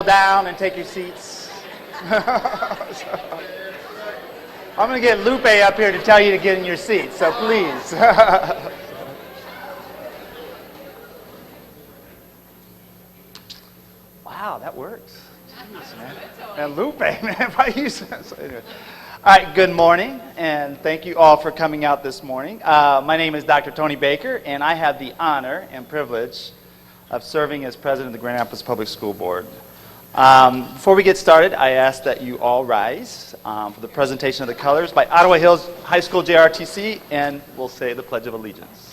down and take your seats. I'm going to get Lupe up here to tell you to get in your seat, so please. Wow, that works. Jeez, man. And Lupe, man, why you so anyway. All right, good morning, and thank you all for coming out this morning. My name is Dr. Tony Baker, and I have the honor and privilege of serving as president of the Grand Rapids Public School Board. Before we get started, I ask that you all rise for the presentation of the colors by Ottawa Hills High School JRTC, and we'll say the Pledge of Allegiance.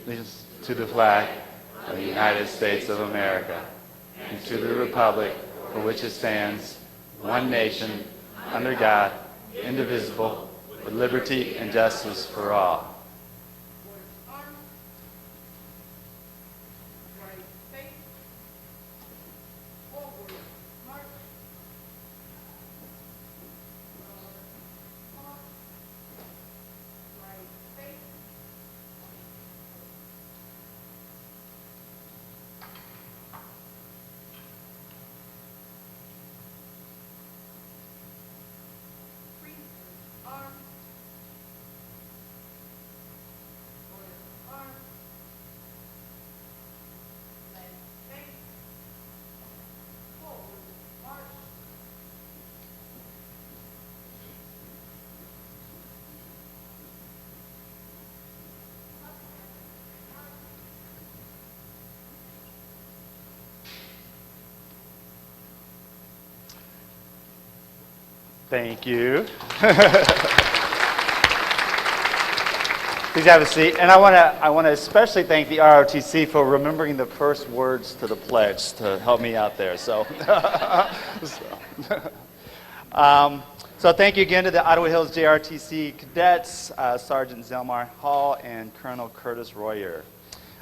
Allegiance to the flag of the United States of America and to the republic for which it stands, one nation, under God, indivisible, with liberty and justice for all. Thank you. Please have a seat. And I want to especially thank the ROTC for remembering the first words to the pledge to help me out there. So, so thank you again to the Ottawa Hills JRTC cadets, Sergeant Zelmar Hall, and Colonel Curtis Royer.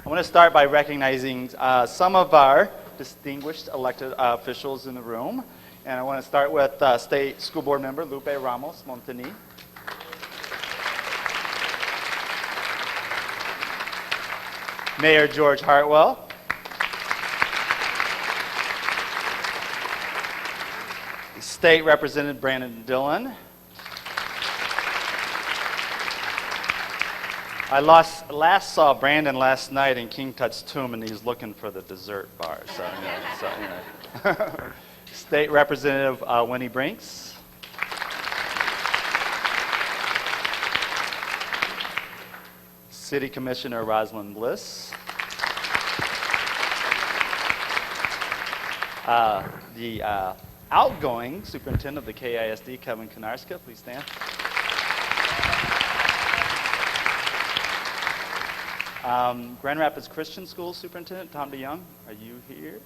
I want to start by recognizing some of our distinguished elected officials in the room. And I want to start with State School Board Member Lupe Ramos Montani. Mayor George Hartwell. State Representative Brandon Dillon. I last saw Brandon last night in King Tut's tomb, and he's looking for the dessert bar. So anyway. State Representative Winnie Brinks. City Commissioner Rosalind Bliss. The outgoing Superintendent of the KISD, Kevin Konarska, please stand. Grand Rapids Christian School Superintendent Tom DeYoung, are you here?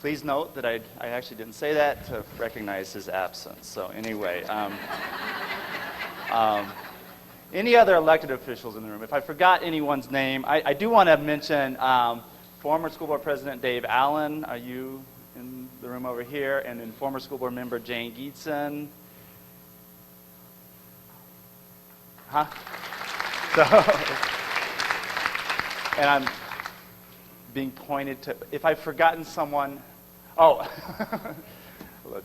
Please note that I actually didn't say that to recognize his absence. So anyway, any other elected officials in the room? If I forgot anyone's name, I do want to mention former school board president Dave Allen. Are you in the room over here? And then former school board member Jane Geetson. Huh? So, and I'm being pointed to, if I've forgotten someone, hello,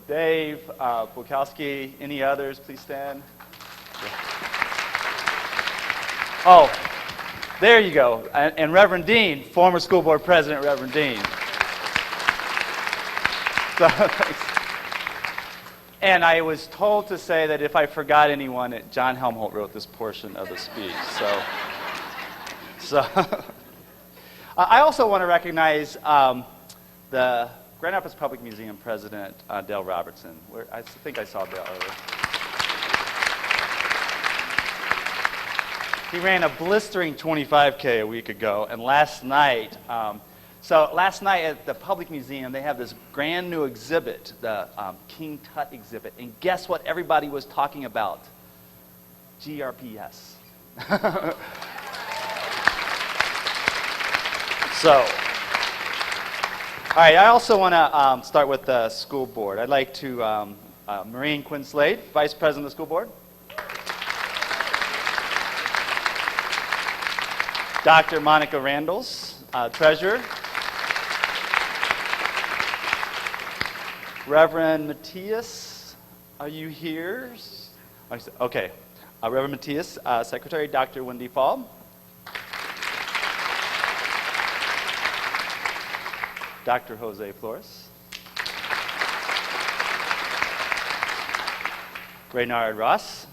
Dave, Bukowski, any others, please stand. Yeah. Oh, there you go. And Reverend Dean, former school board president, Reverend Dean. So, and I was told to say that if I forgot anyone, that John Helmholt wrote this portion of the speech. So I also want to recognize the Grand Rapids Public Museum President, Dale Robertson. I think I saw Dale earlier. He ran a blistering 25K a week ago, and last night at the Public Museum, they have this brand new exhibit, the King Tut exhibit, and guess what everybody was talking about? GRPS. So, all right, I also want to start with the school board. I'd like to, Maureen Quinn-Slade, Vice President of the school board. Dr. Monica Randalls, Treasurer. Reverend Matthias, are you here? Okay. Reverend Matthias, Secretary. Dr. Wendy Fall. Dr. Jose Flores. Reynard Ross.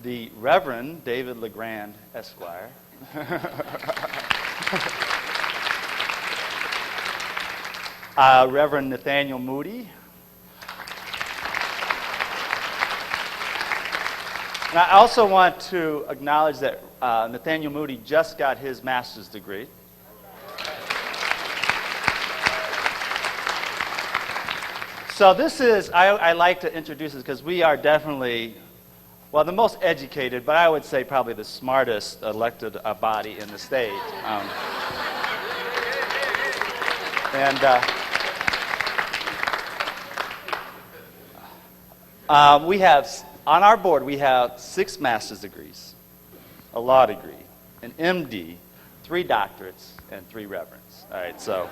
The Reverend David LeGrand, Esquire. Reverend Nathaniel Moody. And I also want to acknowledge that Nathaniel Moody just got his master's degree. So this is, I like to introduce this because we are definitely, well, the most educated, but I would say probably the smartest elected body in the state. We have, on our board, we have 6 master's degrees, a law degree, an MD, 3 doctorates, and 3 reverends. All right, so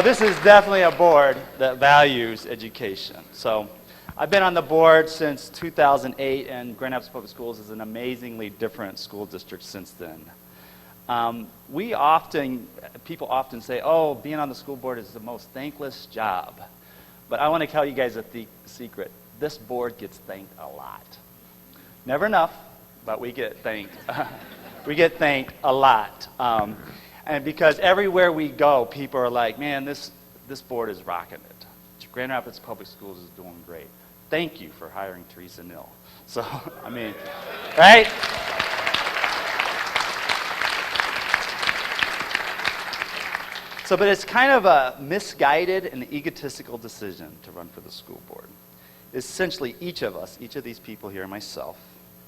this is definitely a board that values education. So I've been on the board since 2008, and Grand Rapids Public Schools is an amazingly different school district since then. People often say, oh, being on the school board is the most thankless job. But I want to tell you guys a secret. This board gets thanked a lot. Never enough, but we get thanked. We get thanked a lot. And because everywhere we go, people are like, man, this board is rocking it. Grand Rapids Public Schools is doing great. Thank you for hiring Teresa Neal. So, I mean, right? So, but it's kind of a misguided and egotistical decision to run for the school board. Essentially, each of these people here, myself,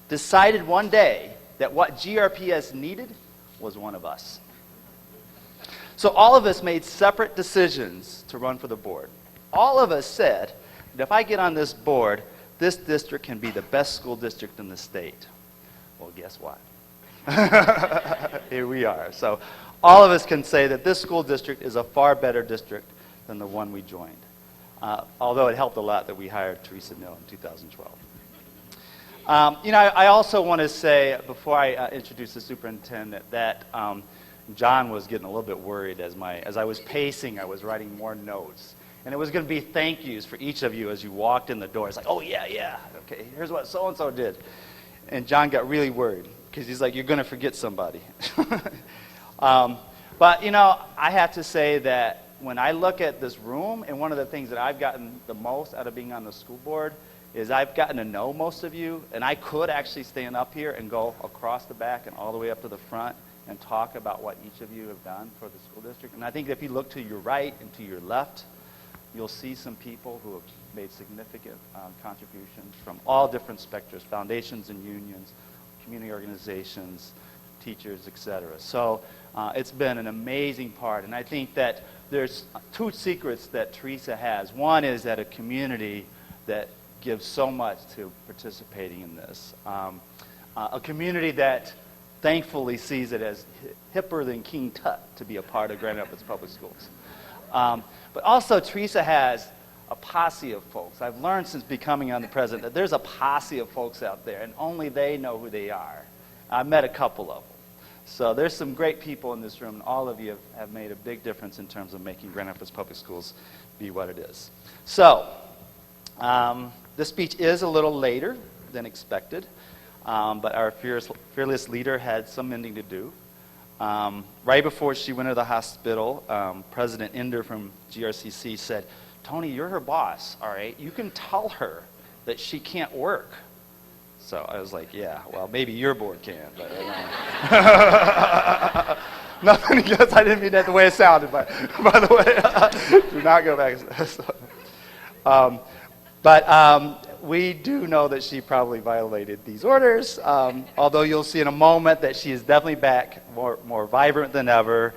decided one day that what GRPS needed was one of us. So all of us made separate decisions to run for the board. All of us said that if I get on this board, this district can be the best school district in the state. Well, guess what? Here we are. So all of us can say that this school district is a far better district than the one we joined. Although it helped a lot that we hired Teresa Neal in 2012. I also want to say, before I introduce the superintendent, that John was getting a little bit worried as I was pacing. I was writing more notes, and it was going to be thank yous for each of you as you walked in the door. It's like, oh yeah, okay, here's what so and so did, and John got really worried because he's like, you're going to forget somebody. But I have to say that when I look at this room, and one of the things that I've gotten the most out of being on the school board is I've gotten to know most of you, and I could actually stand up here and go across the back and all the way up to the front and talk about what each of you have done for the school district. And I think if you look to your right and to your left, you'll see some people who have made significant contributions from all different spectrums, foundations and unions, community organizations, teachers, etc. So it's been an amazing part. And I think that there's 2 secrets that Teresa has. One is that a community that gives so much to participating in this. A community that thankfully sees it as hipper than King Tut to be a part of Grand Rapids Public Schools. But also Teresa has a posse of folks. I've learned since becoming on the president that there's a posse of folks out there, and only they know who they are. I've met a couple of them. So there's some great people in this room, and all of you have made a big difference in terms of making Grand Rapids Public Schools be what it is. So this speech is a little later than expected, but our fearless leader had some ending to do. Right before she went to the hospital, President Ender from GRCC said, Tony, you're her boss, all right? You can tell her that she can't work. So I was like, yeah, well, maybe your board can. But, Nothing against, I didn't mean that the way it sounded, but by the way, do not go back. But we do know that she probably violated these orders, although you'll see in a moment that she is definitely back more vibrant than ever.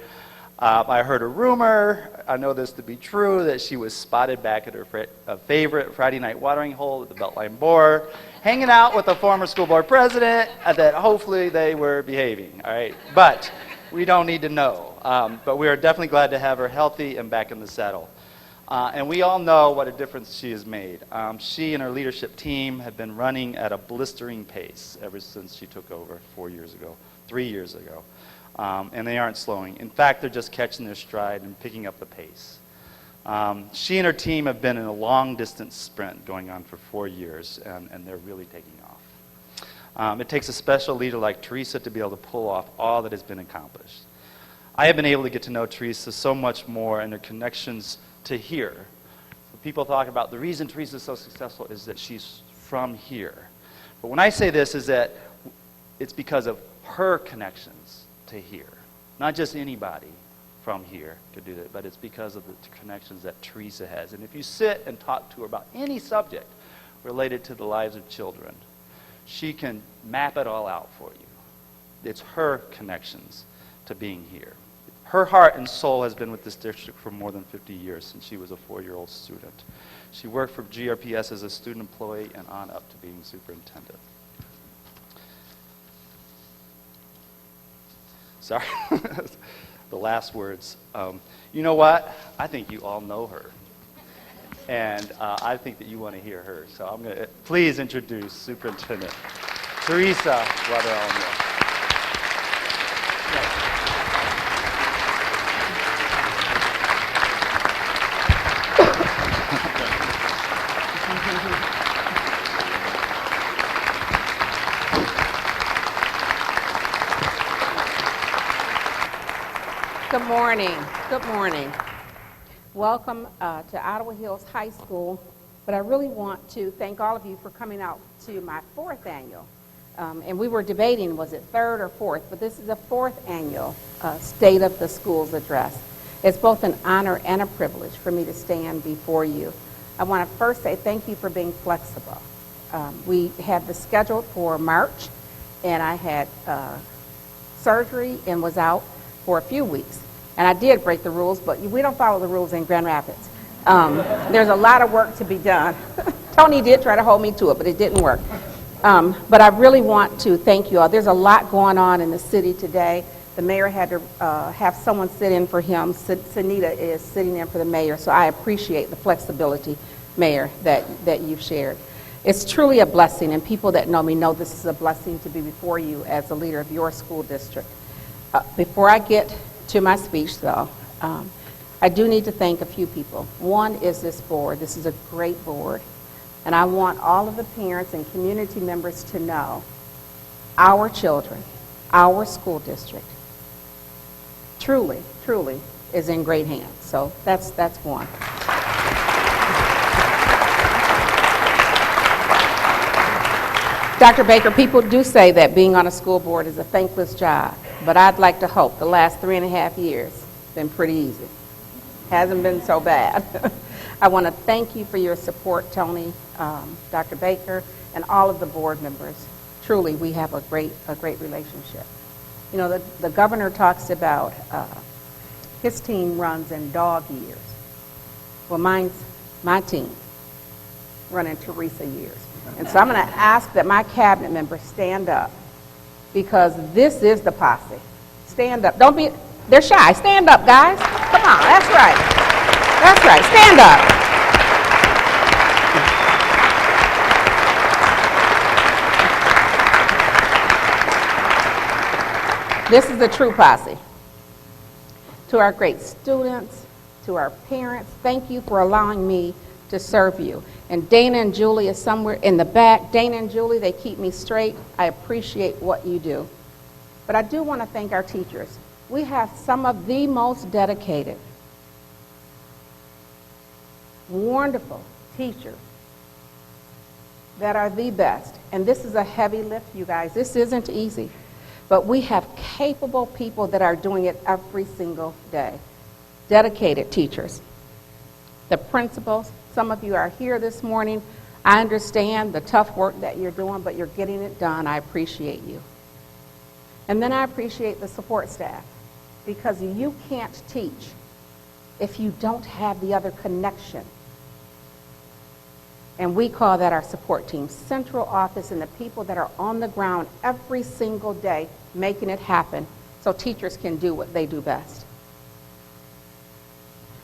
I heard a rumor, I know this to be true, that she was spotted back at her favorite Friday night watering hole at the Beltline Boar, hanging out with a former school board president, that hopefully they were behaving, all right? But we don't need to know. But we are definitely glad to have her healthy and back in the saddle. And we all know what a difference she has made. She and her leadership team have been running at a blistering pace ever since she took over 3 years ago. And they aren't slowing. In fact, they're just catching their stride and picking up the pace. She and her team have been in a long-distance sprint going on for 4 years, and they're really taking off. It takes a special leader like Teresa to be able to pull off all that has been accomplished. I have been able to get to know Teresa so much more and her connections to here. So people talk about the reason Teresa is so successful is that she's from here. But when I say this is that it's because of her connections to here. Not just anybody from here could do that, but it's because of the connections that Teresa has. And if you sit and talk to her about any subject related to the lives of children, she can map it all out for you. It's her connections to being here. Her heart and soul has been with this district for more than 50 years, since she was a 4-year-old student. She worked for GRPS as a student employee and on up to being superintendent. Sorry, the last words. You know what? I think you all know her. And I think that you want to hear her. So I'm going to please introduce Superintendent Teresa Weatherall Neal. Good morning. Good morning. Welcome to Ottawa Hills High School, but I really want to thank all of you for coming out to my 4th annual. And we were debating, was it 3rd or 4th, but this is the 4th annual State of the Schools address. It's both an honor and a privilege for me to stand before you. I want to first say thank you for being flexible. We had this scheduled for March, and I had surgery and was out for a few weeks. And I did break the rules, but we don't follow the rules in Grand Rapids. There's a lot of work to be done. Tony did try to hold me to it, but it didn't work. But I really want to thank you all. There's a lot going on in the city today. The mayor had to have someone sit in for him. Sunita is sitting in for the mayor, so I appreciate the flexibility, Mayor, that you've shared. It's truly a blessing, and people that know me know this is a blessing to be before you as the leader of your school district. Before I get to my speech, though, I do need to thank a few people. One is this board. This is a great board. And I want all of the parents and community members to know our children, our school district, truly, truly is in great hands. So that's one. Dr. Baker, people do say that being on a school board is a thankless job, but I'd like to hope the last 3.5 years have been pretty easy. Hasn't been so bad. I want to thank you for your support, Tony, Dr. Baker, and all of the board members. Truly, we have a great relationship. You know, the governor talks about his team runs in dog years. Well, my team run in Teresa years. And so I'm going to ask that my cabinet members stand up, because this is the posse. Stand up. Don't be, they're shy. Stand up, guys. Come on, that's right. That's right, stand up. This is the true posse. To our great students, to our parents, thank you for allowing me to serve you. And Dana and Julie is somewhere in the back. Dana and Julie, they keep me straight. I appreciate what you do. But I do want to thank our teachers. We have some of the most dedicated, wonderful teachers that are the best. And this is a heavy lift, you guys. This isn't easy. But we have capable people that are doing it every single day. Dedicated teachers. The principals, some of you are here this morning. I understand the tough work that you're doing, but you're getting it done. I appreciate you. And then I appreciate the support staff, because you can't teach if you don't have the other connection. And we call that our support team. Central office and the people that are on the ground every single day making it happen so teachers can do what they do best.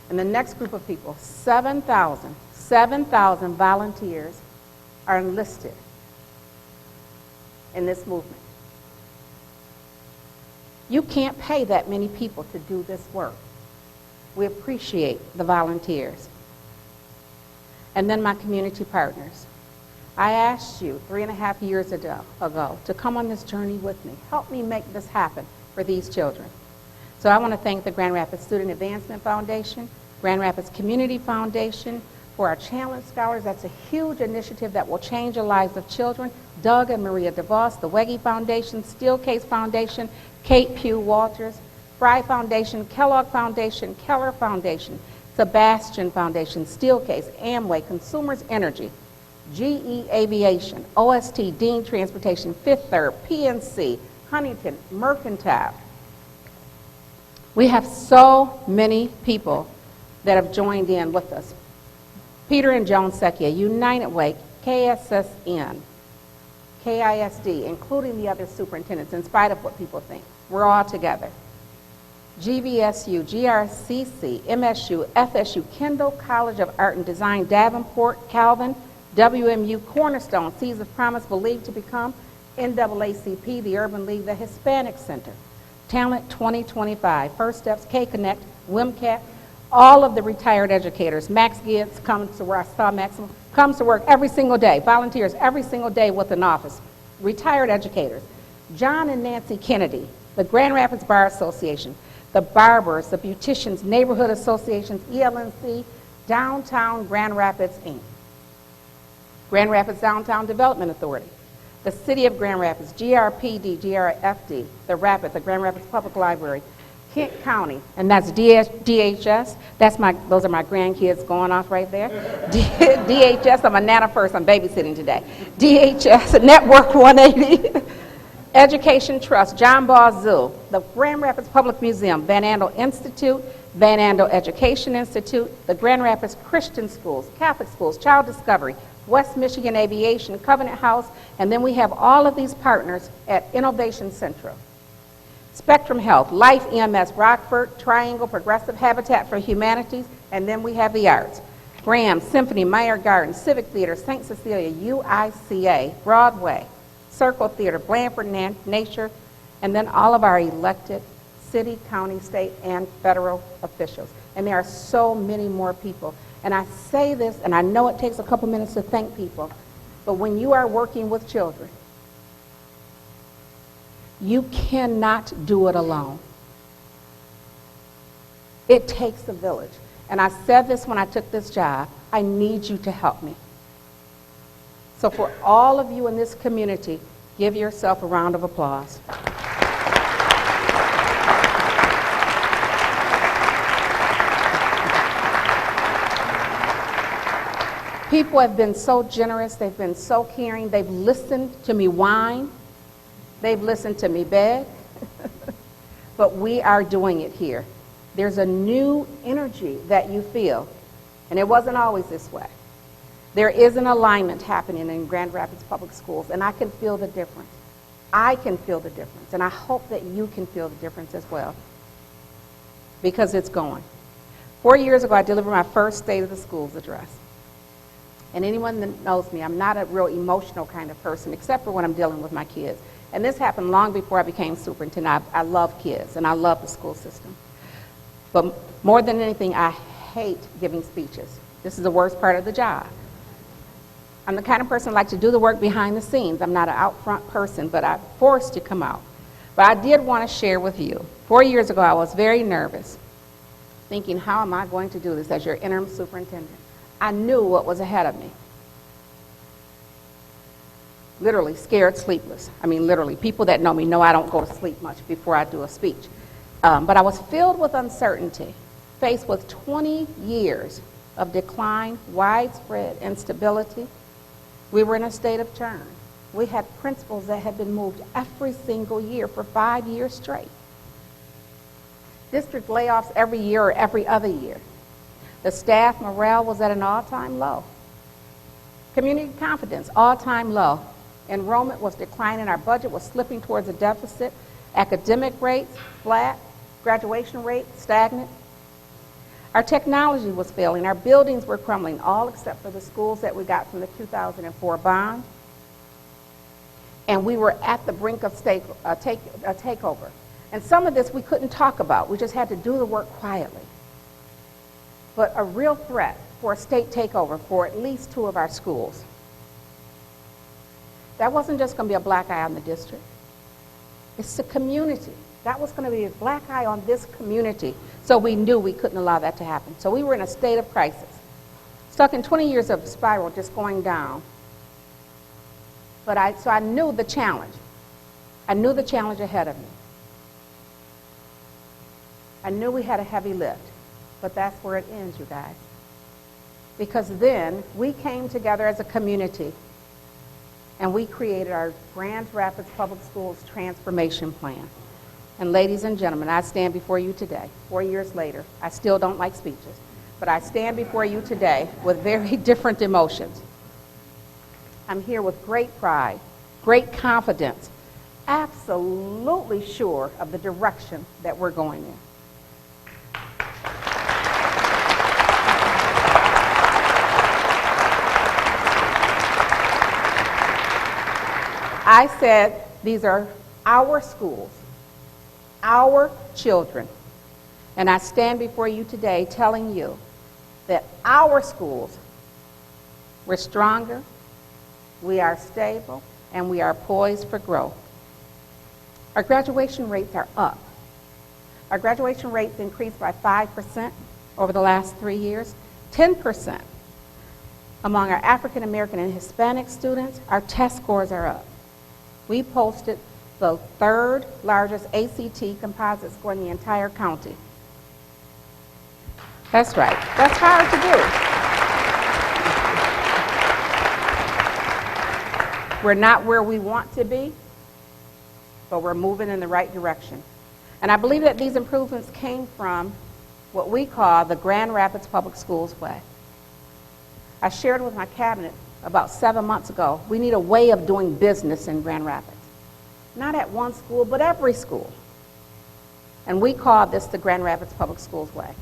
And the next group of people, 7,000 volunteers are enlisted in this movement. You can't pay that many people to do this work. We appreciate the volunteers. And then my community partners. I asked you 3.5 years ago to come on this journey with me. Help me make this happen for these children. So I want to thank the Grand Rapids Student Advancement Foundation, Grand Rapids Community Foundation, for our Challenge Scholars. That's a huge initiative that will change the lives of children. Doug and Maria DeVos, the Wegge Foundation, Steelcase Foundation, Kate Pugh Walters, Fry Foundation, Kellogg Foundation, Keller Foundation, Sebastian Foundation, Steelcase, Amway, Consumers Energy, GE Aviation, OST, Dean Transportation, Fifth Third, PNC, Huntington, Mercantile. We have so many people that have joined in with us. Peter and Joan Secchia, United Way, KSSN, KISD, including the other superintendents, in spite of what people think. We're all together. GVSU, GRCC, MSU, FSU, Kendall College of Art and Design, Davenport, Calvin, WMU, Cornerstone, Seeds of Promise, Believed to Become, NAACP, the Urban League, the Hispanic Center, Talent 2025, First Steps, K-Connect, WMCAT, all of the retired educators. Max Gibbs comes to where I saw Maximum, comes to work every single day, volunteers every single day with an office. Retired educators. John and Nancy Kennedy, the Grand Rapids Bar Association, the barbers, the beauticians, neighborhood associations, ELNC, Downtown Grand Rapids, Inc., Grand Rapids Downtown Development Authority, the City of Grand Rapids, GRPD, GRFD, the RAPID, the Grand Rapids Public Library, Kent County, and that's DHS. Those are my grandkids going off right there. DHS, I'm a Nana first, I'm babysitting today. DHS, Network 180. Education Trust, John Ball Zoo, the Grand Rapids Public Museum, Van Andel Institute, Van Andel Education Institute, the Grand Rapids Christian Schools, Catholic Schools, Child Discovery, West Michigan Aviation, Covenant House, and then we have all of these partners at Innovation Central. Spectrum Health, Life EMS, Rockford, Triangle, Progressive Habitat for Humanities, and then we have the arts. Graham, Symphony, Meyer Garden, Civic Theater, St. Cecilia, UICA, Broadway, Circle Theater, Blanford Nature, and then all of our elected city, county, state, and federal officials. And there are so many more people. And I say this, and I know it takes a couple minutes to thank people, but when you are working with children, you cannot do it alone. It takes a village. And I said this when I took this job, I need you to help me. So for all of you in this community, give yourself a round of applause. People have been so generous, they've been so caring, they've listened to me whine, they've listened to me beg, but we are doing it here. There's a new energy that you feel, and it wasn't always this way. There is an alignment happening in Grand Rapids Public Schools, and I can feel the difference. I can feel the difference, and I hope that you can feel the difference as well, because it's going. 4 years ago, I delivered my first State of the Schools address. And anyone that knows me, I'm not a real emotional kind of person, except for when I'm dealing with my kids. And this happened long before I became superintendent. I love kids, and I love the school system. But more than anything, I hate giving speeches. This is the worst part of the job. I'm the kind of person that likes to do the work behind the scenes. I'm not an out front person, but I'm forced to come out. But I did want to share with you. 4 years ago, I was very nervous, thinking, how am I going to do this as your interim superintendent? I knew what was ahead of me. literally scared sleepless. I mean, literally, people that know me know I don't go to sleep much before I do a speech. But I was filled with uncertainty, faced with 20 years of decline, widespread instability. We were in a state of churn. We had principals that had been moved every single year for 5 years straight. District layoffs every year or every other year. The staff morale was at an all-time low. Community confidence, all-time low. Enrollment was declining. Our budget was slipping towards a deficit. Academic rates, flat. Graduation rate, stagnant. Our technology was failing. Our buildings were crumbling, all except for the schools that we got from the 2004 bond. And we were at the brink of a takeover. And some of this we couldn't talk about. We just had to do the work quietly. But a real threat for a state takeover for at least 2 of our schools. That wasn't just going to be a black eye on the district. It's the community. That was going to be a black eye on this community. So we knew we couldn't allow that to happen. So we were in a state of crisis. Stuck in 20 years of spiral just going down. So I knew the challenge. I knew the challenge ahead of me. I knew we had a heavy lift. But that's where it ends, you guys. Because then we came together as a community and we created our Grand Rapids Public Schools Transformation Plan. And ladies and gentlemen, I stand before you today, 4 years later. I still don't like speeches, but I stand before you today with very different emotions. I'm here with great pride, great confidence, absolutely sure of the direction that we're going in. I said these are our schools, our children. And I stand before you today telling you that our schools, we're stronger, we are stable, and we are poised for growth. Our graduation rates are up. Our graduation rates increased by 5% over the last 3 years, 10%. Among our African American and Hispanic students, our test scores are up. We posted the 3rd largest ACT composite score in the entire county. That's right. That's hard to do. We're not where we want to be, but we're moving in the right direction. And I believe that these improvements came from what we call the Grand Rapids Public Schools way. I shared with my cabinet about 7 months ago, we need a way of doing business in Grand Rapids. Not at one school, but every school. And we call this the Grand Rapids Public Schools way.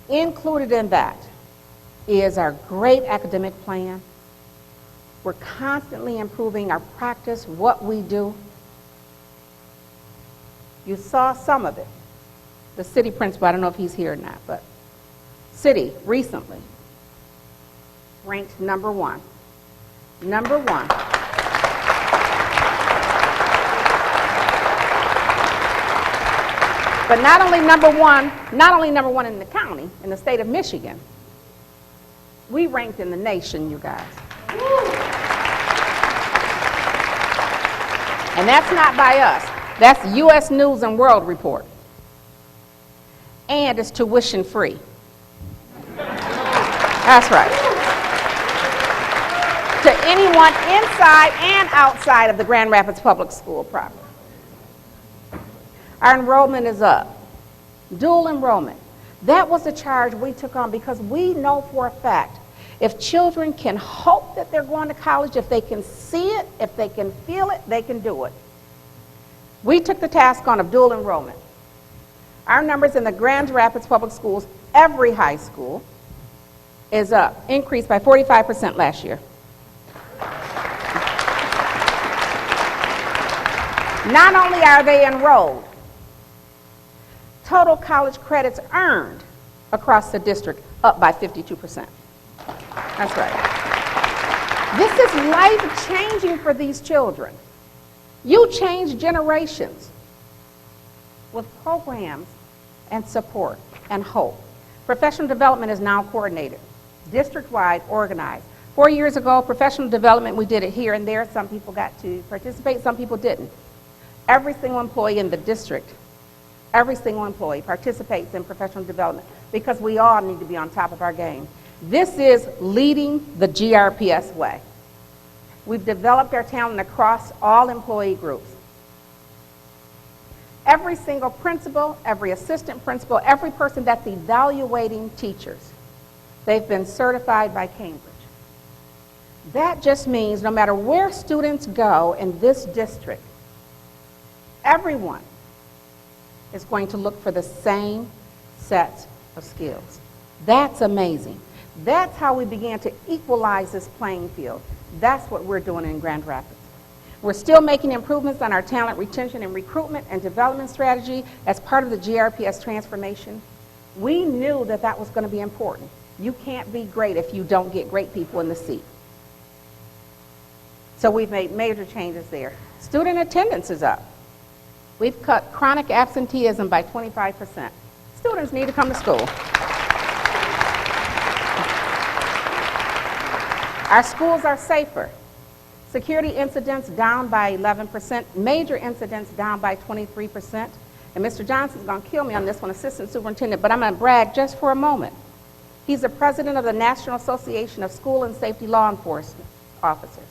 Included in that is our great academic plan. We're constantly improving our practice, what we do. You saw some of it. The city principal, I don't know if he's here or not, but city recently ranked number 1. Number 1. But not only number one in the county, in the state of Michigan, we ranked in the nation, you guys. And that's not by us. That's U.S. News and World Report. And it's tuition free. That's right. To anyone inside and outside of the Grand Rapids Public School proper. Our enrollment is up. Dual enrollment. That was a charge we took on because we know for a fact if children can hope that they're going to college, if they can see it, if they can feel it, they can do it. We took the task on of dual enrollment. Our numbers in the Grand Rapids Public Schools, every high school, is up, increased by 45% last year. Not only are they enrolled, total college credits earned across the district up by 52%. That's right. This is life-changing for these children. You change generations with programs and support and hope. Professional development is now coordinated, district-wide organized. 4 years ago, professional development, we did it here and there. Some people got to participate, some people didn't. Every single employee in the district, every single employee participates in professional development because we all need to be on top of our game. This is leading the GRPS way. We've developed our talent across all employee groups. Every single principal, every assistant principal, every person that's evaluating teachers, they've been certified by Cambridge. That just means no matter where students go in this district, everyone is going to look for the same set of skills. That's amazing. That's how we began to equalize this playing field. That's what we're doing in Grand Rapids. We're still making improvements on our talent retention and recruitment and development strategy as part of the GRPS transformation. We knew that that was going to be important. You can't be great if you don't get great people in the seat. So we've made major changes there. Student attendance is up. We've cut chronic absenteeism by 25%. Students need to come to school. Our schools are safer. Security incidents down by 11%, major incidents down by 23%. And Mr. Johnson's going to kill me on this one, Assistant Superintendent, but I'm going to brag just for a moment. He's the president of the National Association of School and Safety Law Enforcement Officers.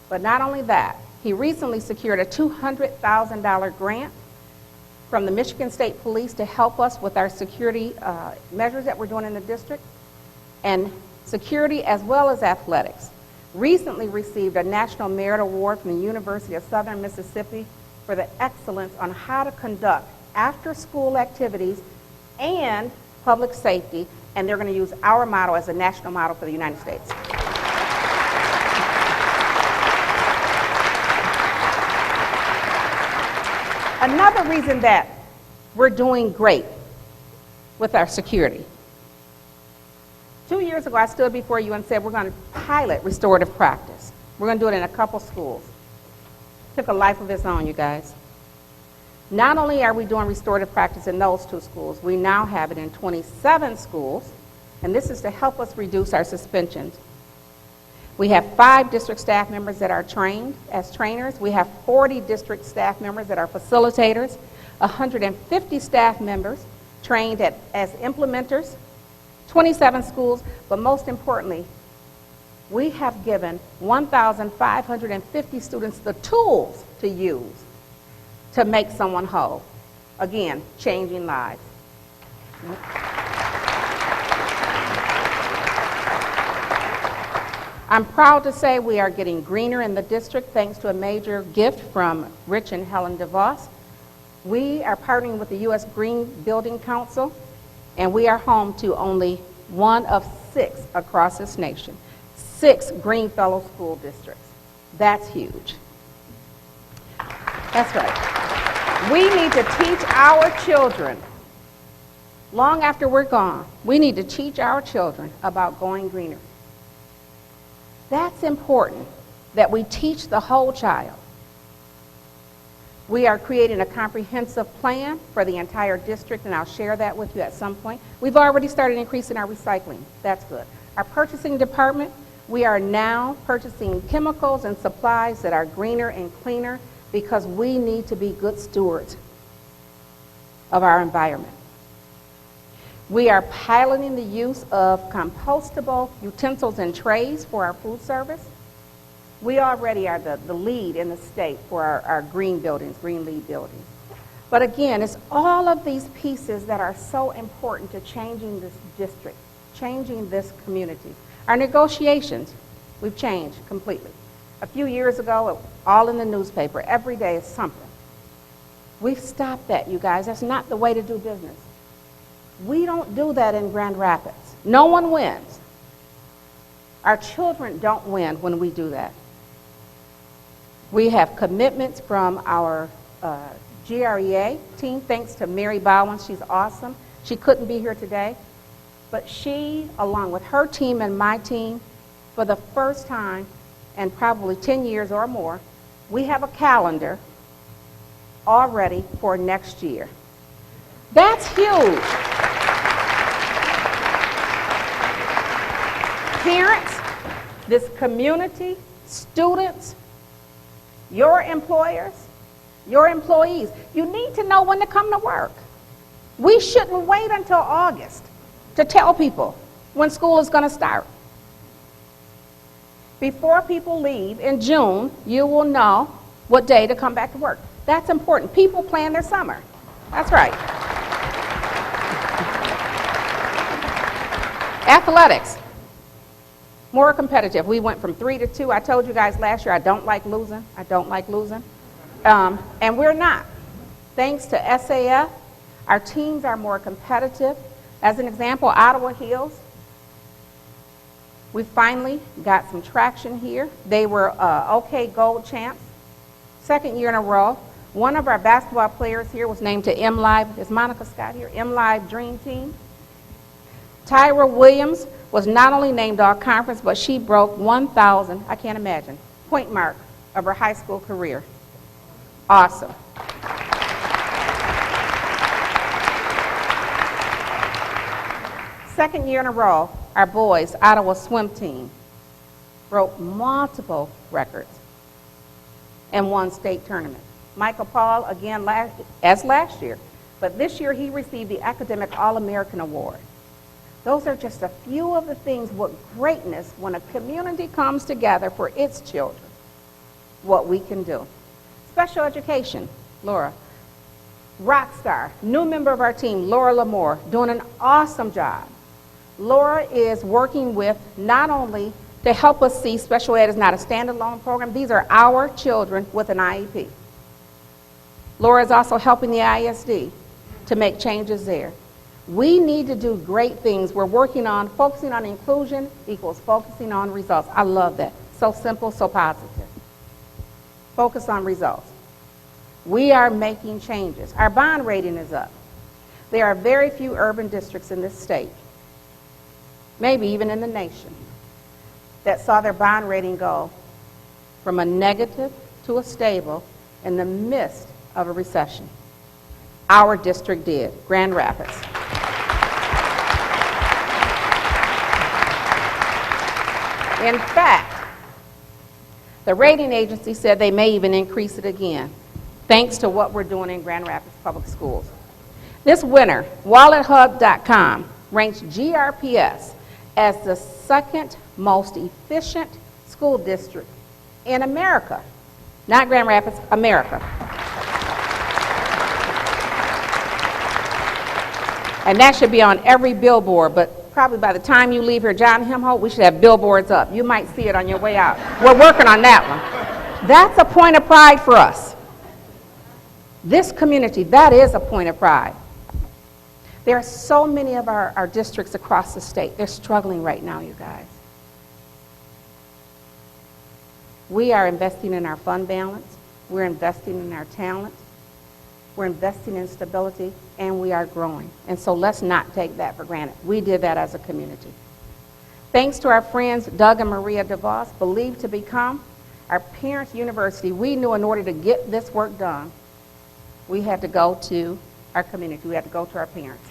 But not only that, he recently secured a $200,000 grant from the Michigan State Police to help us with our security measures that we're doing in the district. And security as well as athletics. Recently received a National Merit Award from the University of Southern Mississippi for the excellence on how to conduct after-school activities and public safety, and they're going to use our model as a national model for the United States. Another reason that we're doing great with our security. 2 years ago, I stood before you and said we're going to pilot restorative practice. We're going to do it in a couple schools. Took a life of its own, you guys. Not only are we doing restorative practice in those 2 schools, we now have it in 27 schools, and this is to help us reduce our suspensions. We have 5 district staff members that are trained as trainers. We have 40 district staff members that are facilitators, 150 staff members trained as implementers, 27 schools, but most importantly, we have given 1,550 students the tools to use to make someone whole. Again, changing lives. I'm proud to say we are getting greener in the district thanks to a major gift from Rich and Helen DeVos. We are partnering with the U.S. Green Building Council, and we are home to only 1 of 6 across this nation. 6 Green Fellow School districts. That's huge. That's right. We need to teach our children, long after we're gone, we need to teach our children about going greener. That's important, that we teach the whole child. We are creating a comprehensive plan for the entire district, and I'll share that with you at some point. We've already started increasing our recycling. That's good. Our purchasing department, we are now purchasing chemicals and supplies that are greener and cleaner because we need to be good stewards of our environment. We are piloting the use of compostable utensils and trays for our food service. We already are the lead in the state for our green buildings, green lead buildings. But again, it's all of these pieces that are so important to changing this district, changing this community. Our negotiations, we've changed completely. A few years ago, it was all in the newspaper. Every day is something. We've stopped that, you guys. That's not the way to do business. We don't do that in Grand Rapids. No one wins. Our children don't win when we do that. We have commitments from our GREA team, thanks to Mary Bowen. She's awesome. She couldn't be here today. But she, along with her team and my team, for the first time in probably 10 years or more, we have a calendar already for next year. That's huge. Parents, this community, students, your employers, your employees, you need to know when to come to work. We shouldn't wait until August to tell people when school is going to start. Before people leave in June, you will know what day to come back to work. That's important. People plan their summer. That's right. Athletics, more competitive. We went from 3 to 2. I told you guys last year I don't like losing. I don't like losing. And we're not. Thanks to SAF, our teams are more competitive. As an example, Ottawa Hills, we finally got some traction here. They were OK Gold champs, second year in a row. One of our basketball players here was named to MLive. Is Monica Scott here? MLive Dream Team. Tyra Williams was not only named all conference, but she broke 1,000, I can't imagine, point mark of her high school career. Awesome. Second year in a row, our boys, Ottawa swim team, broke multiple records and won state tournament. Michael Paul, again, as last year, but this year he received the Academic All-American Award. Those are just a few of the things, what greatness, when a community comes together for its children, what we can do. Special education, Laura. Rock star, new member of our team, Laura Lamore, doing an awesome job. Laura is working with not only to help us see special ed is not a standalone program, these are our children with an IEP. Laura is also helping the ISD to make changes there. We need to do great things. We're working on focusing on inclusion equals focusing on results. I love that. So simple, so positive. Focus on results. We are making changes. Our bond rating is up. There are very few urban districts in this state, maybe even in the nation, that saw their bond rating go from a negative to a stable in the midst of a recession. Our district did, Grand Rapids. In fact, the rating agency said they may even increase it again, thanks to what we're doing in Grand Rapids Public Schools. This winter, WalletHub.com ranks GRPS as the second most efficient school district in America. Not Grand Rapids, America. And that should be on every billboard, but probably by the time you leave here, John Hemholt, we should have billboards up. You might see it on your way out. We're working on that one. That's a point of pride for us. This community, that is a point of pride. There are so many of our districts across the state. They're struggling right now, you guys. We are investing in our fund balance. We're investing in our talent. We're investing in stability, and we are growing. And so let's not take that for granted. We did that as a community. Thanks to our friends Doug and Maria DeVos, believed to become our parents' university, we knew in order to get this work done, we had to go to our community. We had to go to our parents.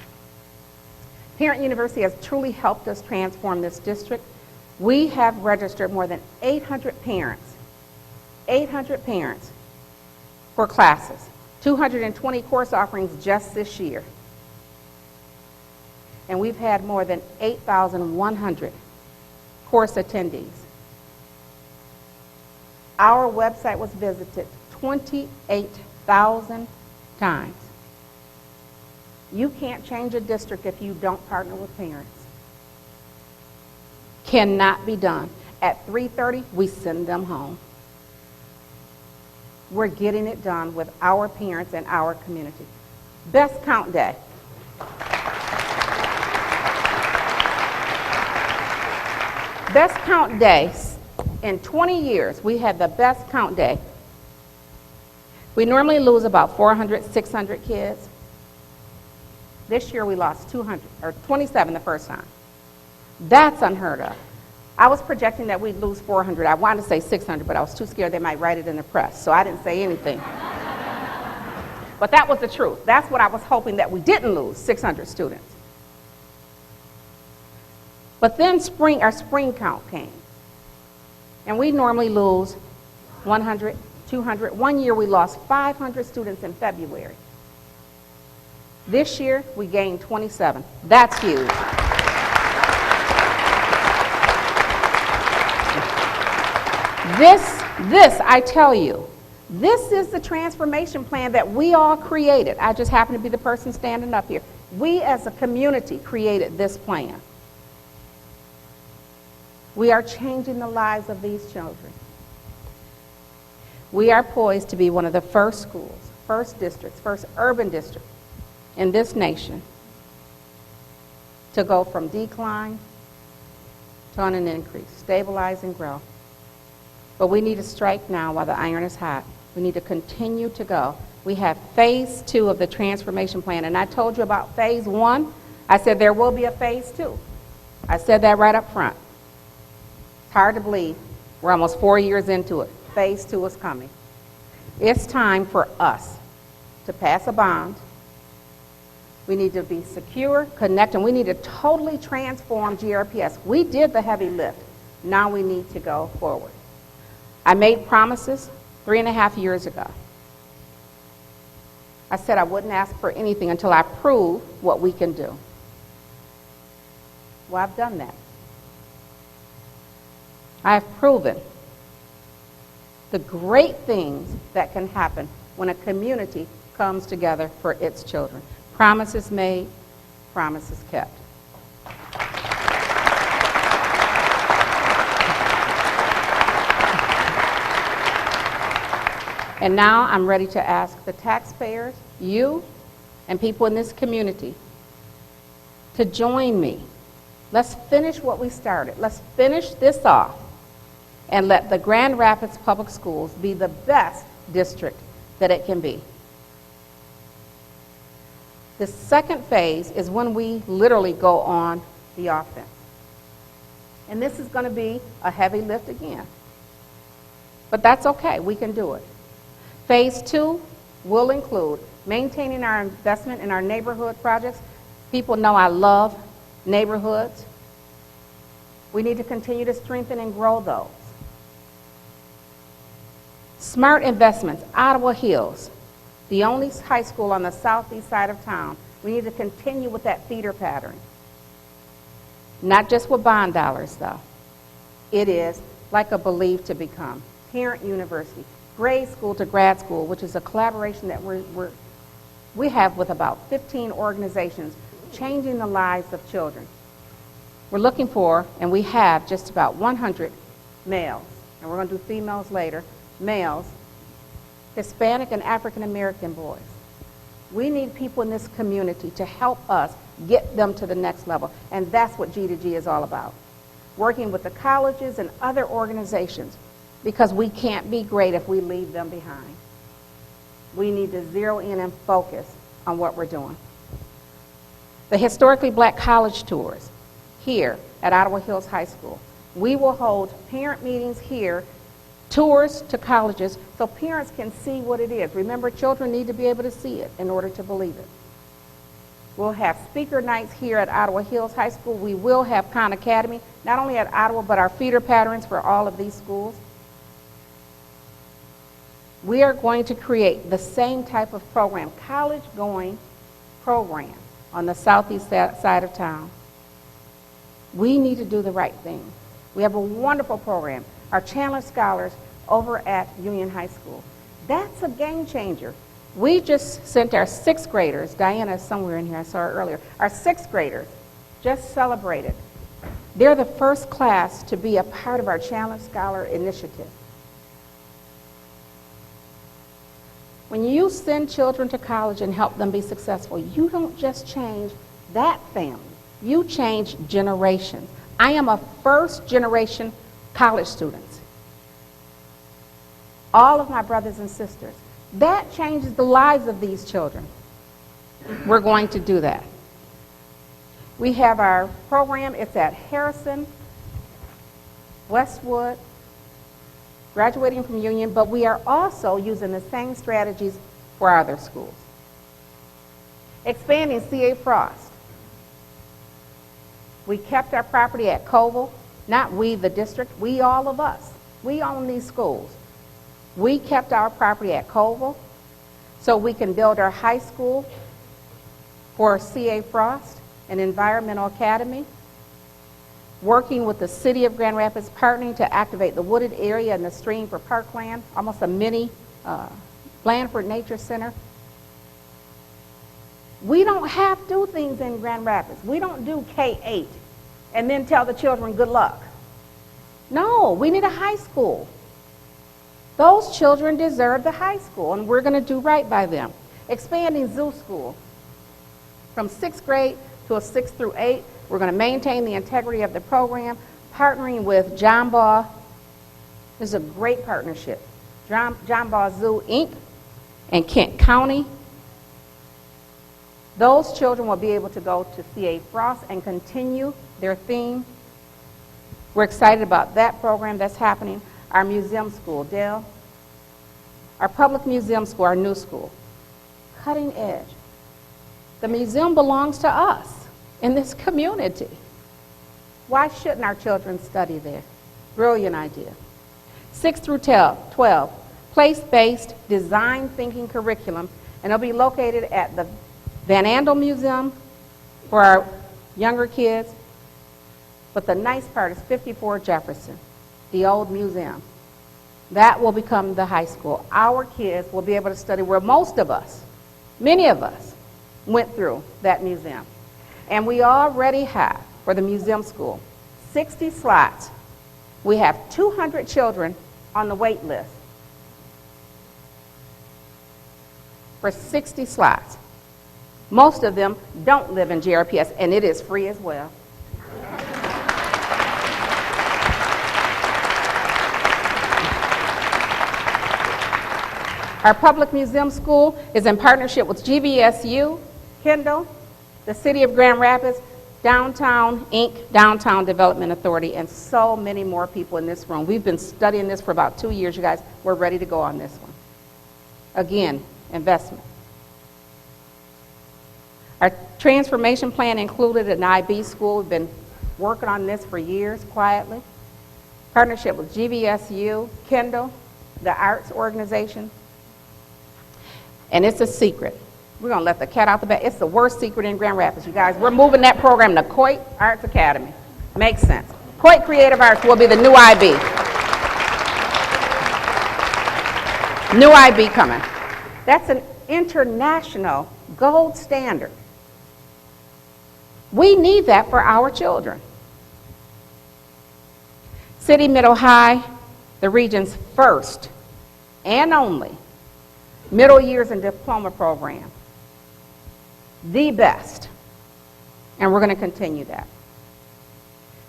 Parent University has truly helped us transform this district. We have registered more than 800 parents for classes. 220 course offerings just this year. And we've had more than 8,100 course attendees. Our website was visited 28,000 times. You can't change a district if you don't partner with parents. Cannot be done. At 3:30, we send them home. We're getting it done with our parents and our community. Best count day. Best count day. In 20 years, we had the best count day. We normally lose about 400, 600 kids. This year we lost 200, or 27 the first time. That's unheard of. I was projecting that we'd lose 400. I wanted to say 600, but I was too scared they might write it in the press, so I didn't say anything. But that was the truth. That's what I was hoping, that we didn't lose 600 students. But then our spring count came. And we normally lose 100, 200. One year we lost 500 students in February. This year we gained 27. That's huge. This, I tell you, this is the transformation plan that we all created. I just happen to be the person standing up here. We as a community created this plan. We are changing the lives of these children. We are poised to be one of the first schools, first districts, first urban districts in this nation to go from decline to on an increase, stabilize and grow. But we need to strike now while the iron is hot. We need to continue to go. We have phase 2 of the transformation plan, and I told you about phase 1. I said there will be a phase 2. I said that right up front. It's hard to believe. We're almost 4 years into it. Phase 2 is coming. It's time for us to pass a bond. We need to be secure, connect, and we need to totally transform GRPS. We did the heavy lift. Now we need to go forward. I made promises 3.5 years ago. I said I wouldn't ask for anything until I prove what we can do. Well, I've done that. I've proven the great things that can happen when a community comes together for its children. Promises made, promises kept. And now I'm ready to ask the taxpayers, you, and people in this community to join me. Let's finish what we started. Let's finish this off and let the Grand Rapids Public Schools be the best district that it can be. The second phase is when we literally go on the offense. And this is going to be a heavy lift again. But that's okay. We can do it. Phase 2 will include maintaining our investment in our neighborhood projects. People know I love neighborhoods. We need to continue to strengthen and grow those. Smart investments, Ottawa Hills, the only high school on the southeast side of town. We need to continue with that feeder pattern. Not just with bond dollars, though. It is like a believe to become. Parent University, grade school to grad school, which is a collaboration that we have with about 15 organizations, changing the lives of children. We're looking for, and we have just about 100 males, and we're going to do females later, males, Hispanic and African American boys. We need people in this community to help us get them to the next level, and that's what G2G is all about. Working with the colleges and other organizations, because we can't be great if we leave them behind. We need to zero in and focus on what we're doing. The historically black college tours here at Ottawa Hills High School. We will hold parent meetings here, tours to colleges, so parents can see what it is. Remember, children need to be able to see it in order to believe it. We'll have speaker nights here at Ottawa Hills High School. We will have Khan Academy, not only at Ottawa, but our feeder patterns for all of these schools. We are going to create the same type of program, college-going program on the southeast side of town. We need to do the right thing. We have a wonderful program, our Chandler Scholars over at Union High School. That's a game changer. We just sent our 6th graders, Diana is somewhere in here, I saw her earlier, our 6th graders just celebrated. They're the first class to be a part of our Chandler Scholar Initiative. When you send children to college and help them be successful, you don't just change that family. You change generations. I am a first-generation college student. All of my brothers and sisters. That changes the lives of these children. We're going to do that. We have our program. It's at Harrison, Westwood, graduating from Union, but we are also using the same strategies for our other schools. Expanding C.A. Frost. We kept our property at Koval, not we, the district, we, all of us. We own these schools. We kept our property at Colville so we can build our high school for C.A. Frost, an environmental academy, working with the city of Grand Rapids, partnering to activate the wooded area and the stream for parkland, almost a mini Blandford Nature Center. We don't have to do things in Grand Rapids. We don't do K-8 and then tell the children good luck. No, we need a high school. Those children deserve the high school, and we're going to do right by them. Expanding zoo school from 6th grade to a 6th through 8. We're going to maintain the integrity of the program, partnering with John Baugh. This is a great partnership. John Baugh Zoo, Inc. and Kent County. Those children will be able to go to C.A. Frost and continue their theme. We're excited about that program that's happening. Our museum school, Dale. Our public museum school, our new school. Cutting edge. The museum belongs to us in this community. Why shouldn't our children study there? Brilliant idea. 6 through 12, place-based design thinking curriculum, and it'll be located at the Van Andel Museum for our younger kids. But the nice part is 54 Jefferson, the old museum. That will become the high school. Our kids will be able to study where most of us, many of us, went through that museum. And we already have, for the museum school, 60 slots. We have 200 children on the wait list for 60 slots. Most of them don't live in GRPS, and it is free as well. Our public museum school is in partnership with GVSU, Kendall, the City of Grand Rapids, Downtown Inc., Downtown Development Authority, and so many more people in this room. We've been studying this for about 2 years, you guys. We're ready to go on this one. Again, investment. Our transformation plan included an IB school. We've been working on this for years, quietly. Partnership with GVSU, Kendall, the arts organization. And it's a secret. We're going to let the cat out the bag. It's the worst secret in Grand Rapids, you guys. We're moving that program to Coit Arts Academy. Makes sense. Coit Creative Arts will be the new IB. New IB coming. That's an international gold standard. We need that for our children. City Middle High, the region's first and only middle years and diploma program. The best. And we're going to continue that.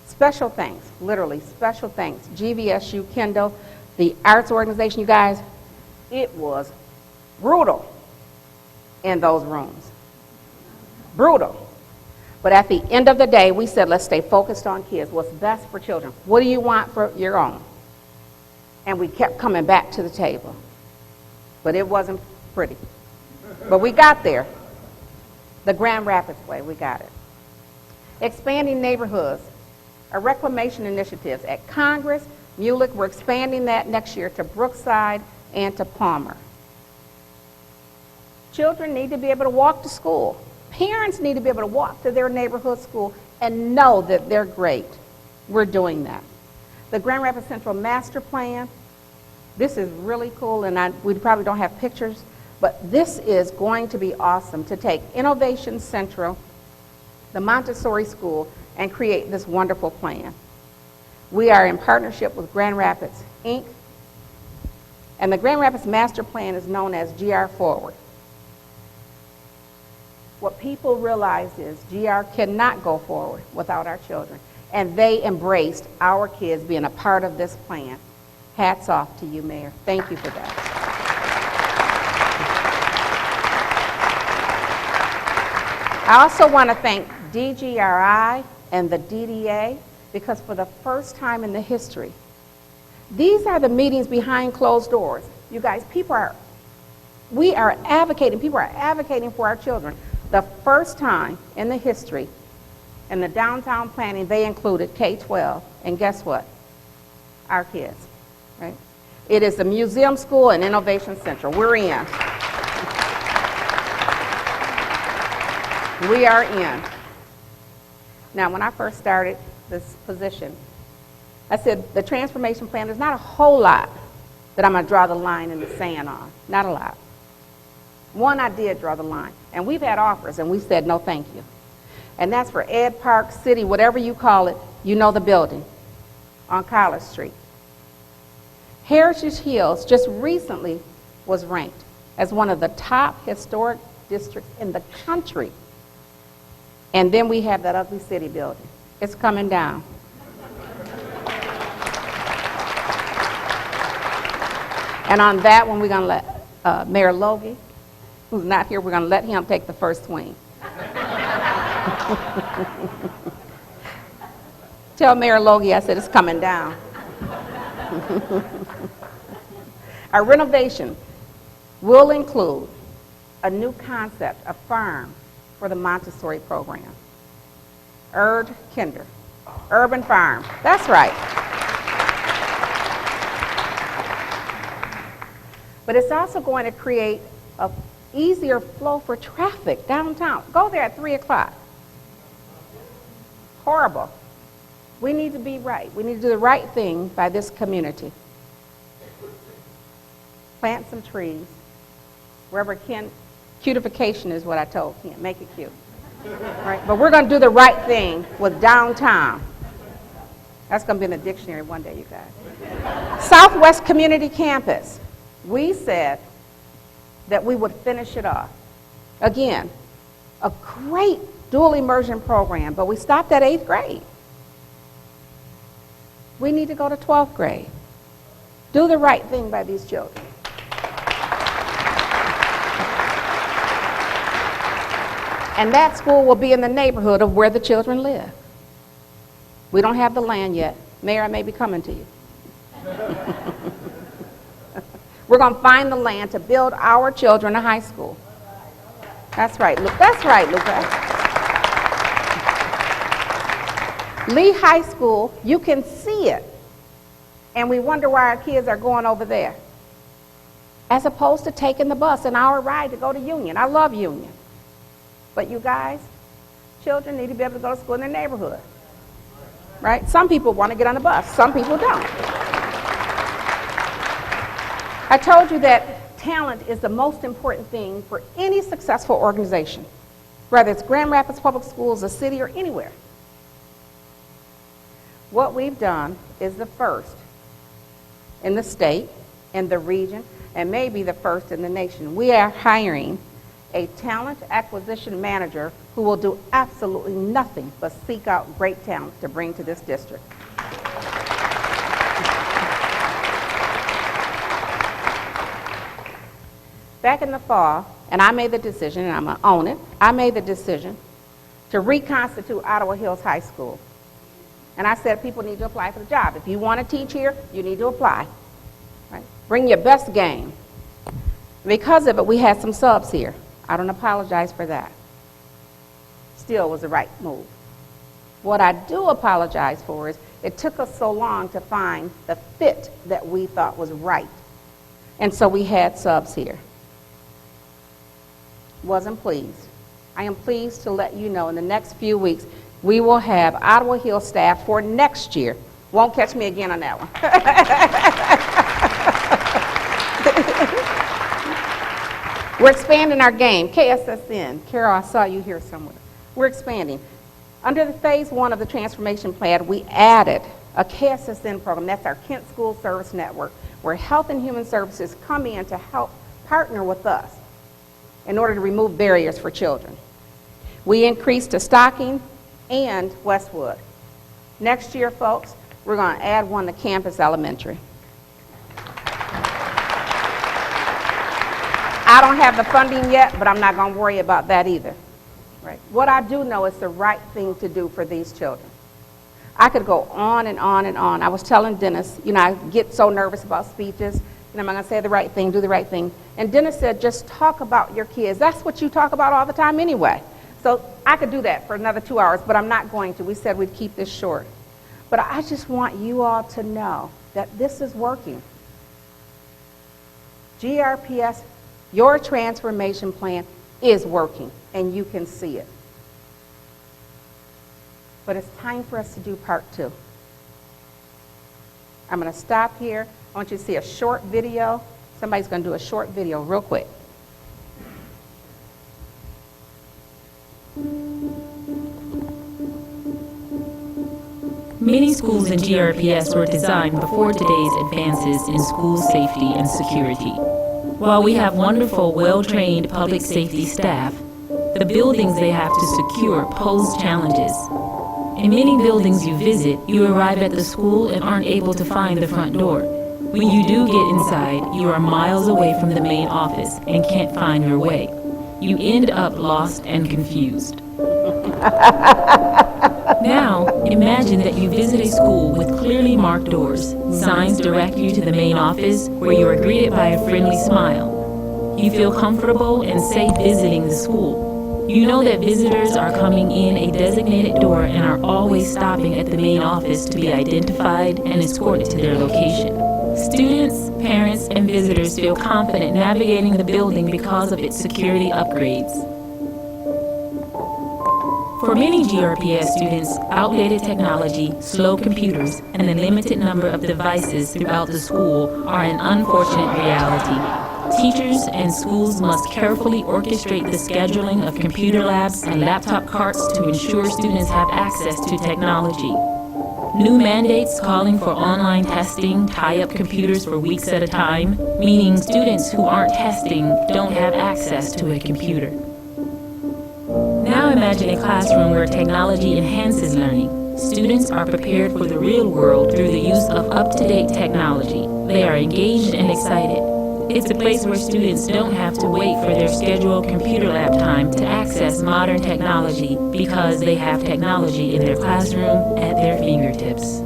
Special thanks, literally special thanks. GVSU, Kendall, the arts organization, you guys, it was brutal in those rooms. Brutal. But at the end of the day, we said, let's stay focused on kids. What's best for children? What do you want for your own? And we kept coming back to the table. But it wasn't pretty. But we got there. The Grand Rapids way, we got it. Expanding neighborhoods. Our reclamation initiatives at Congress, Mulek, we're expanding that next year to Brookside and to Palmer. Children need to be able to walk to school. Parents need to be able to walk to their neighborhood school and know that they're great. We're doing that. The Grand Rapids Central Master Plan, this is really cool, and we probably don't have pictures, but this is going to be awesome to take Innovation Central, the Montessori School, and create this wonderful plan. We are in partnership with Grand Rapids, Inc., and the Grand Rapids Master Plan is known as GR Forward. What people realize is GR cannot go forward without our children, and they embraced our kids being a part of this plan. Hats off to you, Mayor. Thank you for that. I also want to thank DGRI and the DDA, because for the first time in the history, these are the meetings behind closed doors. You guys, people are advocating for our children. The first time in the history, in the downtown planning, they included K-12, and guess what? Our kids. right? It is the Museum School and Innovation Center. We're in. We are in. Now, when I first started this position, I said the transformation plan, there's not a whole lot that I'm going to draw the line in the sand on. Not a lot. One, I did draw the line. And we've had offers, and we said no thank you. And that's for Ed Park City, whatever you call it, you know the building on College Street. Heritage Hills just recently was ranked as one of the top historic districts in the country. And then we have that ugly city building. It's coming down. And on that one, we're going to let Mayor Logie, who's not here, we're going to let him take the first swing. Tell Mayor Logie I said it's coming down. Our renovation will include a new concept, a farm for the Montessori program. Kinder, urban farm. That's right. But it's also going to create an easier flow for traffic downtown. Go there at 3 o'clock. Horrible. We need to be right. We need to do the right thing by this community. Plant some trees. Wherever cutification is what I told Ken. Make it cute. Right? But we're going to do the right thing with downtown. That's going to be in the dictionary one day, you guys. Southwest Community Campus. We said that we would finish it off. Again, a great dual immersion program, but we stopped at 8th grade. We need to go to 12th grade. Do the right thing by these children. And that school will be in the neighborhood of where the children live. We don't have the land yet. Mayor, I may be coming to you. We're going to find the land to build our children a high school. That's right, Luke. That's right, Luca. Lee High School, you can see it. And we wonder why our kids are going over there. As opposed to taking the bus, an hour ride to go to Union. I love Union. But you guys, children need to be able to go to school in their neighborhood. Right? Some people want to get on the bus. Some people don't. I told you that talent is the most important thing for any successful organization, whether it's Grand Rapids Public Schools, a city, or anywhere. What we've done is the first in the state, in the region, and maybe the first in the nation. We are hiring a talent acquisition manager who will do absolutely nothing but seek out great talent to bring to this district. Back in the fall, and I made the decision, and I'm going to own it, I made the decision to reconstitute Ottawa Hills High School. And I said people need to apply for the job. If you want to teach here, you need to apply. Right? Bring your best game. Because of it, we had some subs here. I don't apologize for that. Still was the right move. What I do apologize for is it took us so long to find the fit that we thought was right. And so we had subs here. Wasn't pleased. I am pleased to let you know in the next few weeks we will have Ottawa Hills staff for next year. Won't catch me again on that one. We're expanding our game. KSSN. Carol, I saw you here somewhere. We're expanding. Under the phase 1 of the transformation plan, we added a KSSN program. That's our Kent School Service Network, where Health and Human Services come in to help partner with us in order to remove barriers for children. We increased to Stocking and Westwood. Next year, folks, we're going to add one to Campus Elementary. I don't have the funding yet, but I'm not going to worry about that either. Right? What I do know is the right thing to do for these children. I could go on and on and on. I was telling Dennis, I get so nervous about speeches, and I'm going to say the right thing, do the right thing. And Dennis said, just talk about your kids. That's what you talk about all the time anyway. So I could do that for another 2 hours, but I'm not going to. We said we'd keep this short. But I just want you all to know that this is working. GRPS, your transformation plan, is working, and you can see it. But it's time for us to do part 2. I'm going to stop here. I want you to see a short video. Somebody's going to do a short video real quick. Many schools in GRPS were designed before today's advances in school safety and security. While we have wonderful, well-trained public safety staff, the buildings they have to secure pose challenges. In many buildings you visit, you arrive at the school and aren't able to find the front door. When you do get inside, you are miles away from the main office and can't find your way. You end up lost and confused. Now, imagine that you visit a school with clearly marked doors. Signs direct you to the main office where you are greeted by a friendly smile. You feel comfortable and safe visiting the school. You know that visitors are coming in a designated door and are always stopping at the main office to be identified and escorted to their location. Students, parents, and visitors feel confident navigating the building because of its security upgrades. For many GRPS students, outdated technology, slow computers, and the limited number of devices throughout the school are an unfortunate reality. Teachers and schools must carefully orchestrate the scheduling of computer labs and laptop carts to ensure students have access to technology. New mandates calling for online testing tie up computers for weeks at a time, meaning students who aren't testing don't have access to a computer. Now imagine a classroom where technology enhances learning. Students are prepared for the real world through the use of up-to-date technology. They are engaged and excited. It's a place where students don't have to wait for their scheduled computer lab time to access modern technology because they have technology in their classroom at their fingertips.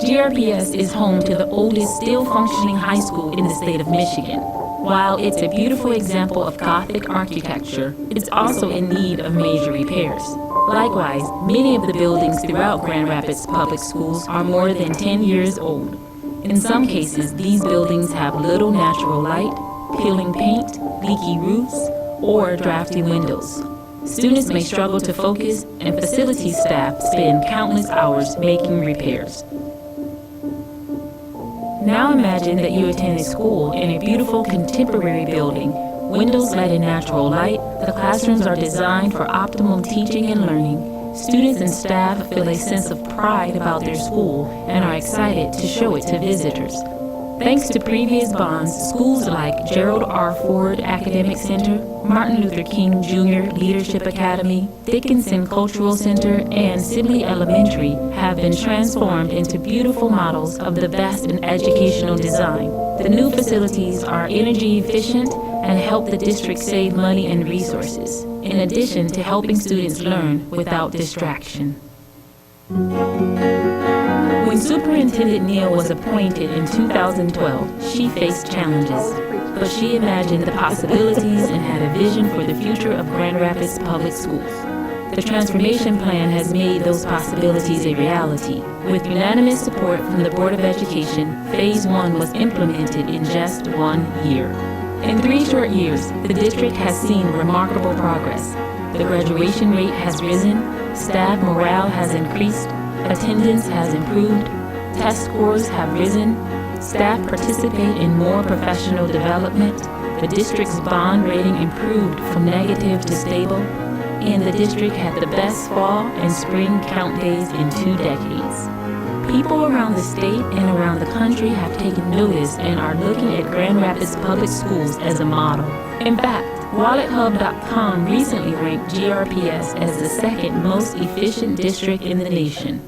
GRPS is home to the oldest still functioning high school in the state of Michigan. While it's a beautiful example of Gothic architecture, it's also in need of major repairs. Likewise, many of the buildings throughout Grand Rapids Public Schools are more than 10 years old. In some cases, these buildings have little natural light, peeling paint, leaky roofs, or drafty windows. Students may struggle to focus, and facilities staff spend countless hours making repairs. Now imagine that you attend a school in a beautiful contemporary building. Windows let in natural light, the classrooms are designed for optimal teaching and learning. Students and staff feel a sense of pride about their school and are excited to show it to visitors. Thanks to previous bonds, schools like Gerald R. Ford Academic Center, Martin Luther King Jr. Leadership Academy, Dickinson Cultural Center, and Sibley Elementary have been transformed into beautiful models of the best in educational design. The new facilities are energy efficient and help the district save money and resources, in addition to helping students learn without distraction. When Superintendent Neal was appointed in 2012, she faced challenges, but she imagined the possibilities and had a vision for the future of Grand Rapids Public Schools. The transformation plan has made those possibilities a reality. With unanimous support from the Board of Education, Phase 1 was implemented in just 1 year. In 3 short years, the district has seen remarkable progress. The graduation rate has risen, staff morale has increased, attendance has improved, test scores have risen, staff participate in more professional development, the district's bond rating improved from negative to stable, and the district had the best fall and spring count days in 2 decades. People around the state and around the country have taken notice and are looking at Grand Rapids Public Schools as a model. In fact, WalletHub.com recently ranked GRPS as the 2nd most efficient district in the nation.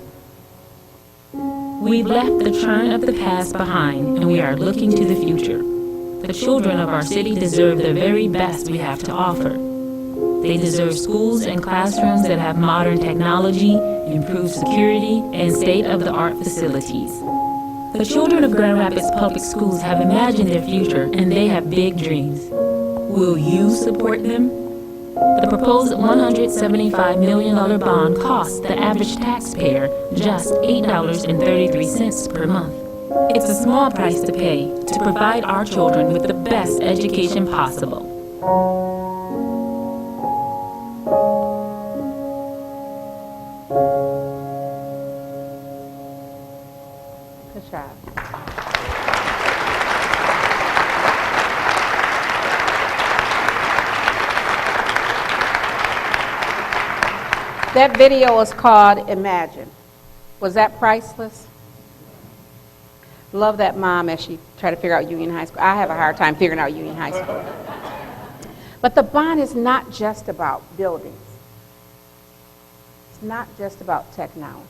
We've left the churn of the past behind, and we are looking to the future. The children of our city deserve the very best we have to offer. They deserve schools and classrooms that have modern technology, improved security, and state-of-the-art facilities. The children of Grand Rapids Public Schools have imagined their future, and they have big dreams. Will you support them? The proposed $175 million bond costs the average taxpayer just $8.33 per month. It's a small price to pay to provide our children with the best education possible. Good job. That video is called Imagine. Was that priceless? Love that mom as she tried to figure out Union High School. I have a hard time figuring out Union High School. But the bond is not just about buildings. It's not just about technology.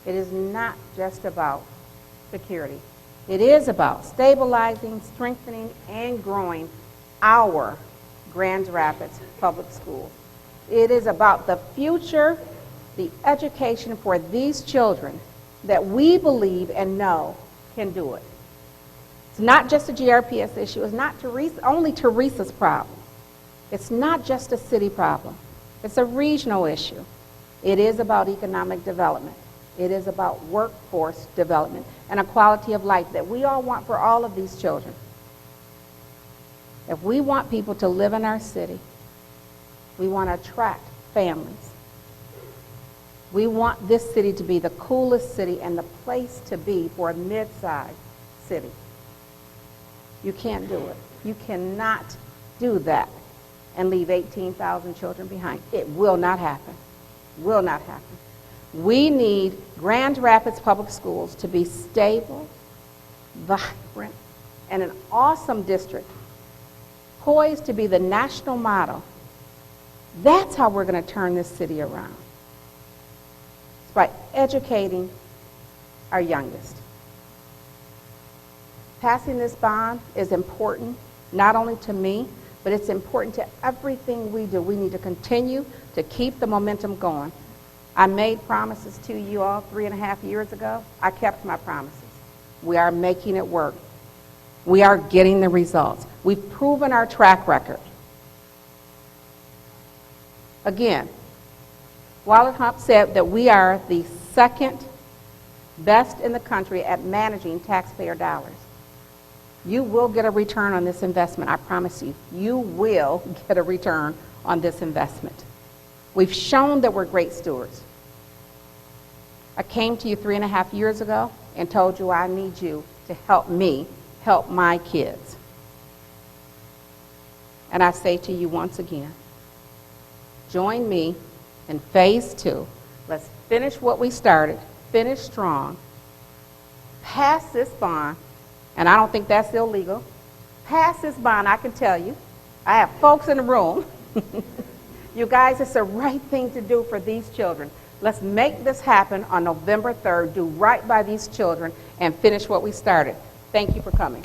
It is not just about security. It is about stabilizing, strengthening, and growing our Grand Rapids Public Schools. It is about the future, the education for these children that we believe and know can do it. It's not just a GRPS issue. It's not only Teresa's problem. It's not just a city problem. It's a regional issue. It is about economic development. It is about workforce development and a quality of life that we all want for all of these children. If we want people to live in our city, we want to attract families. We want this city to be the coolest city and the place to be for a mid-sized city. You can't do it. You cannot do that and leave 18,000 children behind. It will not happen. Will not happen. We need Grand Rapids Public Schools to be stable, vibrant, and an awesome district, poised to be the national model. That's how we're going to turn this city around. It's by educating our youngest. Passing this bond is important, not only to me, but it's important to everything we do. We need to continue to keep the momentum going. I made promises to you all 3.5 years ago. I kept my promises. We are making it work. We are getting the results. We've proven our track record. Again, Wallace Hump said that we are the second best in the country at managing taxpayer dollars. You will get a return on this investment, I promise you. You will get a return on this investment. We've shown that we're great stewards. I came to you 3.5 years ago and told you I need you to help me help my kids. And I say to you once again, join me in phase 2. Let's finish what we started, finish strong, pass this bond, and I don't think that's illegal. Pass this bond, I can tell you. I have folks in the room. You guys, it's the right thing to do for these children. Let's make this happen on November 3rd, do right by these children, and finish what we started. Thank you for coming.